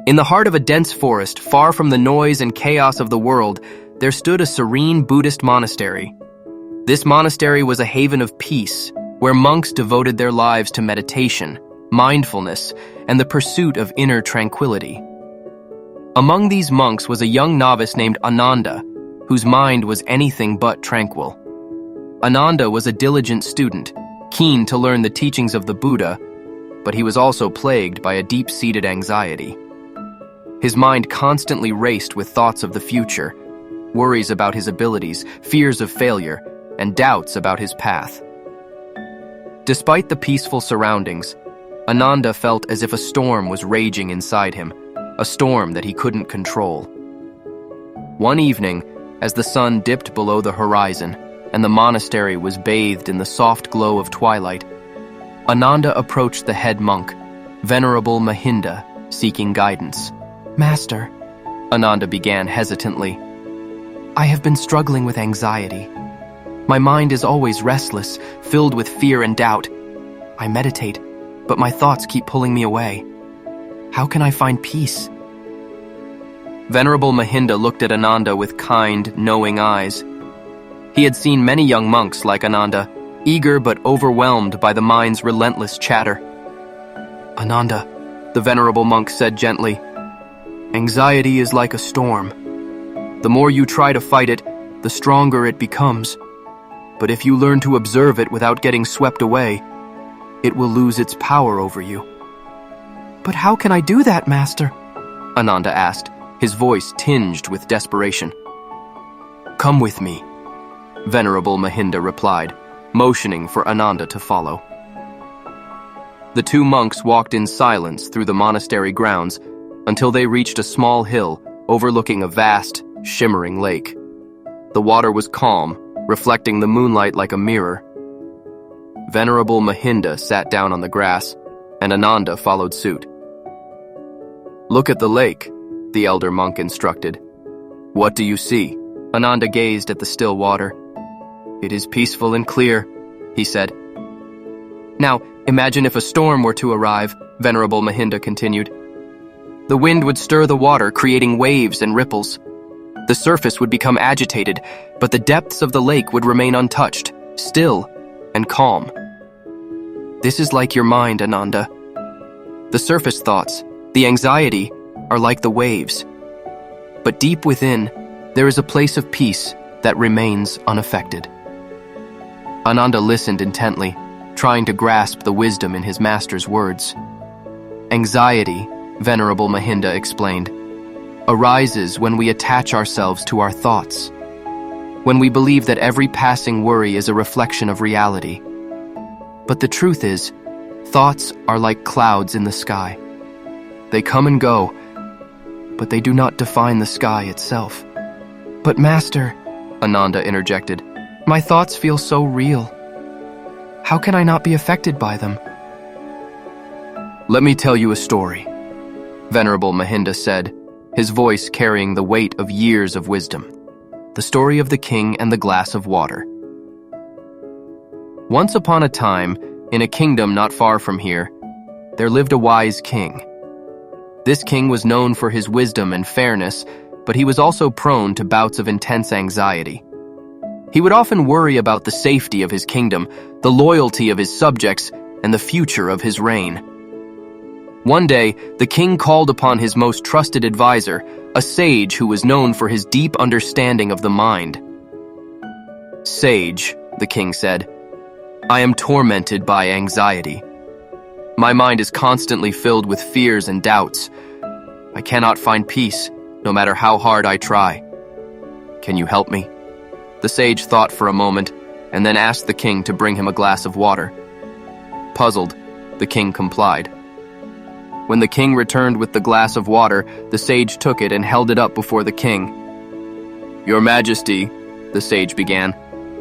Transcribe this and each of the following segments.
In the heart of a dense forest, far from the noise and chaos of the world, there stood a serene Buddhist monastery. This monastery was a haven of peace, where monks devoted their lives to meditation, mindfulness, and the pursuit of inner tranquility. Among these monks was a young novice named Ananda, whose mind was anything but tranquil. Ananda was a diligent student, keen to learn the teachings of the Buddha, but he was also plagued by a deep-seated anxiety. His mind constantly raced with thoughts of the future, worries about his abilities, fears of failure, and doubts about his path. Despite the peaceful surroundings, Ananda felt as if a storm was raging inside him, a storm that he couldn't control. One evening, as the sun dipped below the horizon and the monastery was bathed in the soft glow of twilight, Ananda approached the head monk, Venerable Mahinda, seeking guidance. "Master," Ananda began hesitantly, "I have been struggling with anxiety. My mind is always restless, filled with fear and doubt. I meditate, but my thoughts keep pulling me away. How can I find peace?" Venerable Mahinda looked at Ananda with kind, knowing eyes. He had seen many young monks like Ananda, eager but overwhelmed by the mind's relentless chatter. "Ananda," the venerable monk said gently, "anxiety is like a storm. The more you try to fight it, the stronger it becomes. But if you learn to observe it without getting swept away, it will lose its power over you." "But how can I do that, Master?" Ananda asked, his voice tinged with desperation. "Come with me," Venerable Mahinda replied, motioning for Ananda to follow. The two monks walked in silence through the monastery grounds until they reached a small hill overlooking a vast, shimmering lake. The water was calm, reflecting the moonlight like a mirror. Venerable Mahinda sat down on the grass, and Ananda followed suit. "Look at the lake," the elder monk instructed. "What do you see?" Ananda gazed at the still water. "It is peaceful and clear," he said. "Now, imagine if a storm were to arrive," Venerable Mahinda continued. "The wind would stir the water, creating waves and ripples. The surface would become agitated, but the depths of the lake would remain untouched, still and calm. This is like your mind, Ananda. The surface thoughts, the anxiety, are like the waves. But deep within, there is a place of peace that remains unaffected." Ananda listened intently, trying to grasp the wisdom in his master's words. "Anxiety," Venerable Mahinda explained, "arises when we attach ourselves to our thoughts, when we believe that every passing worry is a reflection of reality. But the truth is, thoughts are like clouds in the sky. They come and go, but they do not define the sky itself." "But Master," Ananda interjected, "my thoughts feel so real. How can I not be affected by them?" "Let me tell you a story," Venerable Mahinda said, his voice carrying the weight of years of wisdom. The story of the king and the glass of water. Once upon a time, in a kingdom not far from here, there lived a wise king. This king was known for his wisdom and fairness, but he was also prone to bouts of intense anxiety. He would often worry about the safety of his kingdom, the loyalty of his subjects, and the future of his reign. One day, the king called upon his most trusted advisor, a sage who was known for his deep understanding of the mind. "Sage," the king said, "I am tormented by anxiety. My mind is constantly filled with fears and doubts. I cannot find peace, no matter how hard I try. Can you help me?" The sage thought for a moment, and then asked the king to bring him a glass of water. Puzzled, the king complied. When the king returned with the glass of water, the sage took it and held it up before the king. "Your Majesty," the sage began,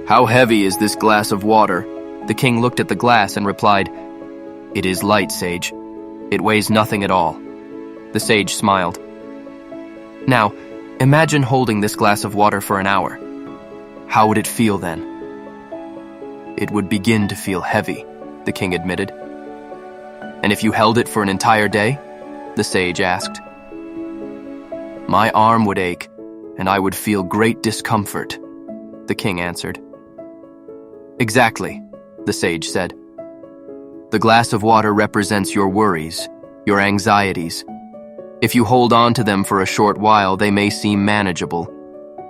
"how heavy is this glass of water?" The king looked at the glass and replied, "It is light, sage. It weighs nothing at all." The sage smiled. "Now, imagine holding this glass of water for an hour. How would it feel then?" "It would begin to feel heavy," the king admitted. "And if you held it for an entire day?" the sage asked. My arm would ache, and I would feel great discomfort, the king answered. Exactly, the sage said. The glass of water represents your worries, your anxieties. If you hold on to them for a short while, they may seem manageable,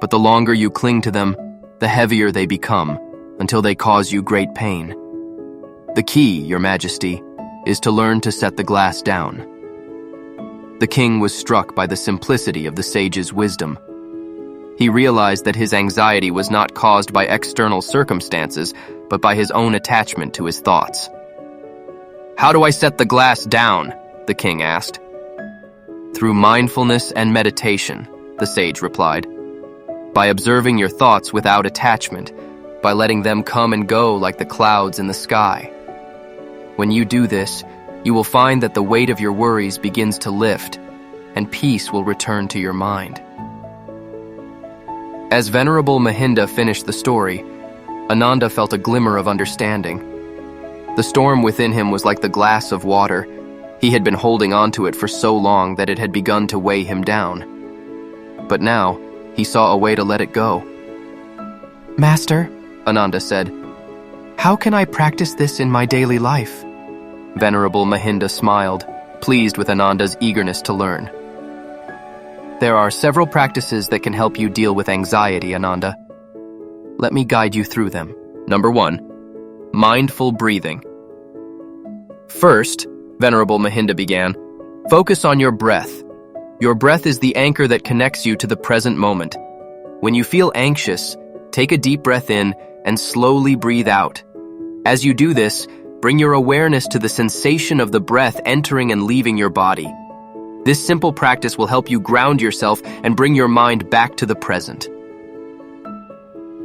but the longer you cling to them, the heavier they become, until they cause you great pain. The key, Your Majesty, is to learn to set the glass down. The king was struck by the simplicity of the sage's wisdom. He realized that his anxiety was not caused by external circumstances, but by his own attachment to his thoughts. How do I set the glass down? The king asked. Through mindfulness and meditation, the sage replied. By observing your thoughts without attachment, by letting them come and go like the clouds in the sky. When you do this, you will find that the weight of your worries begins to lift, and peace will return to your mind. As Venerable Mahinda finished the story, Ananda felt a glimmer of understanding. The storm within him was like the glass of water. He had been holding on to it for so long that it had begun to weigh him down. But now, he saw a way to let it go. Master, Ananda said, how can I practice this in my daily life? Venerable Mahinda smiled, pleased with Ananda's eagerness to learn. There are several practices that can help you deal with anxiety, Ananda. Let me guide you through them. Number 1, mindful breathing. First, Venerable Mahinda began, focus on your breath. Your breath is the anchor that connects you to the present moment. When you feel anxious, take a deep breath in and slowly breathe out. As you do this, bring your awareness to the sensation of the breath entering and leaving your body. This simple practice will help you ground yourself and bring your mind back to the present.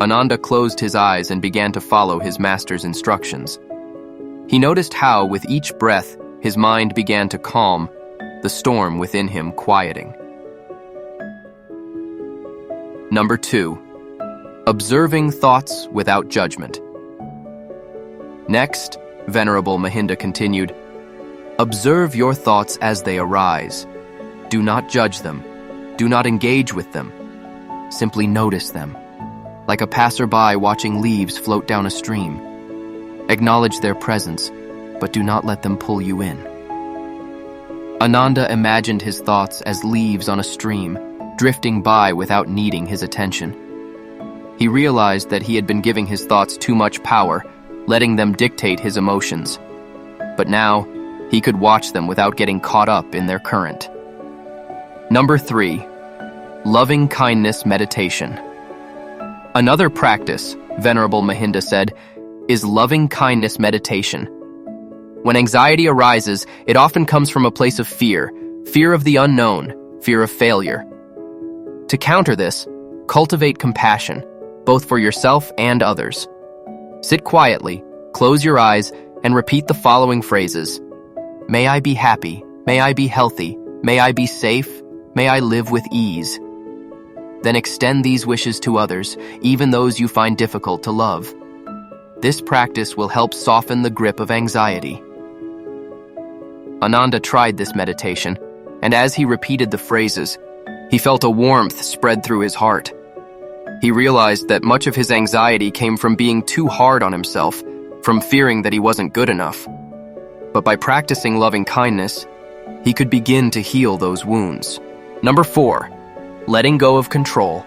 Ananda closed his eyes and began to follow his master's instructions. He noticed how, with each breath, his mind began to calm, the storm within him quieting. Number 2, observing thoughts without judgment. Next, Venerable Mahinda continued, observe your thoughts as they arise. Do not judge them. Do not engage with them. Simply notice them, like a passerby watching leaves float down a stream. Acknowledge their presence, but do not let them pull you in. Ananda imagined his thoughts as leaves on a stream, drifting by without needing his attention. He realized that he had been giving his thoughts too much power, letting them dictate his emotions. But now, he could watch them without getting caught up in their current. Number 3, loving kindness meditation. Another practice, Venerable Mahinda said, is loving kindness meditation. When anxiety arises, it often comes from a place of fear of the unknown, fear of failure. To counter this, cultivate compassion, both for yourself and others. Sit quietly, close your eyes, and repeat the following phrases. May I be happy, may I be healthy, may I be safe, may I live with ease. Then extend these wishes to others, even those you find difficult to love. This practice will help soften the grip of anxiety. Ananda tried this meditation, and as he repeated the phrases, he felt a warmth spread through his heart. He realized that much of his anxiety came from being too hard on himself, from fearing that he wasn't good enough. But by practicing loving kindness, he could begin to heal those wounds. Number 4, letting go of control.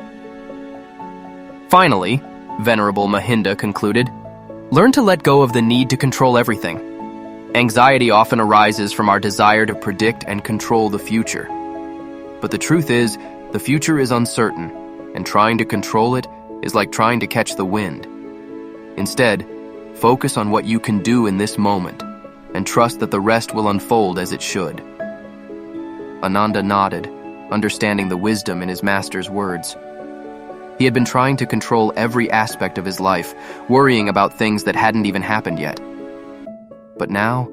Finally, Venerable Mahinda concluded, learn to let go of the need to control everything. Anxiety often arises from our desire to predict and control the future. But the truth is, the future is uncertain, and trying to control it is like trying to catch the wind. Instead, focus on what you can do in this moment, and trust that the rest will unfold as it should. Ananda nodded, understanding the wisdom in his master's words. He had been trying to control every aspect of his life, worrying about things that hadn't even happened yet. But now,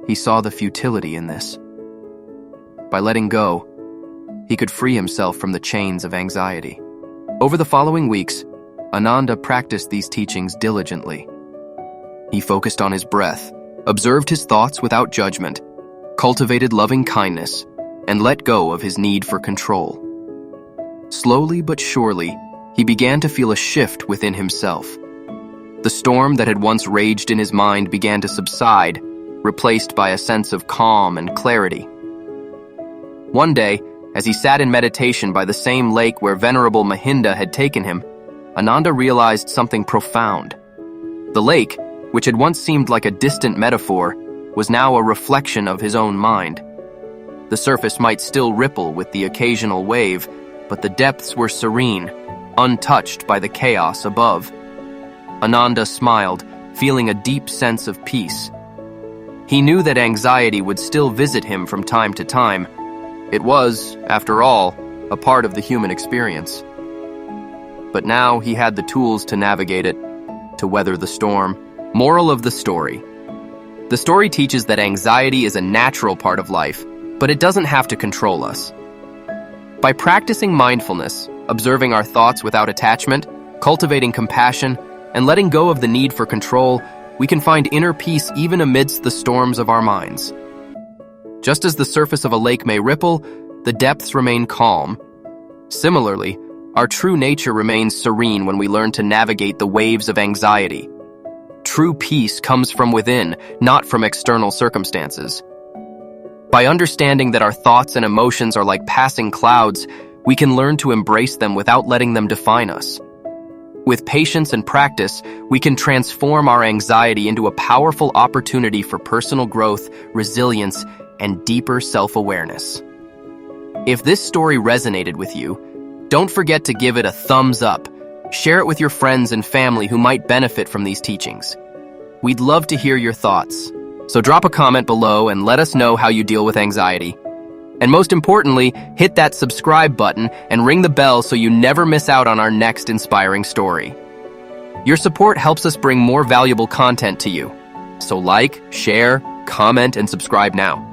he saw the futility in this. By letting go, he could free himself from the chains of anxiety. Over the following weeks, Ananda practiced these teachings diligently. He focused on his breath, observed his thoughts without judgment, cultivated loving kindness, and let go of his need for control. Slowly but surely, he began to feel a shift within himself. The storm that had once raged in his mind began to subside, replaced by a sense of calm and clarity. One day, as he sat in meditation by the same lake where Venerable Mahinda had taken him, Ananda realized something profound. The lake, which had once seemed like a distant metaphor, was now a reflection of his own mind. The surface might still ripple with the occasional wave, but the depths were serene, untouched by the chaos above. Ananda smiled, feeling a deep sense of peace. He knew that anxiety would still visit him from time to time. It was, after all, a part of the human experience. But now he had the tools to navigate it, to weather the storm. Moral of the story. The story teaches that anxiety is a natural part of life, but it doesn't have to control us. By practicing mindfulness, observing our thoughts without attachment, cultivating compassion, and letting go of the need for control, we can find inner peace even amidst the storms of our minds. Just as the surface of a lake may ripple, the depths remain calm. Similarly, our true nature remains serene when we learn to navigate the waves of anxiety. True peace comes from within, not from external circumstances. By understanding that our thoughts and emotions are like passing clouds, we can learn to embrace them without letting them define us. With patience and practice, we can transform our anxiety into a powerful opportunity for personal growth, resilience, and deeper self-awareness. If this story resonated with you, don't forget to give it a thumbs up. Share it with your friends and family who might benefit from these teachings. We'd love to hear your thoughts, so drop a comment below and let us know how you deal with anxiety. And most importantly, hit that subscribe button and ring the bell so you never miss out on our next inspiring story. Your support helps us bring more valuable content to you. So like, share, comment, and subscribe now.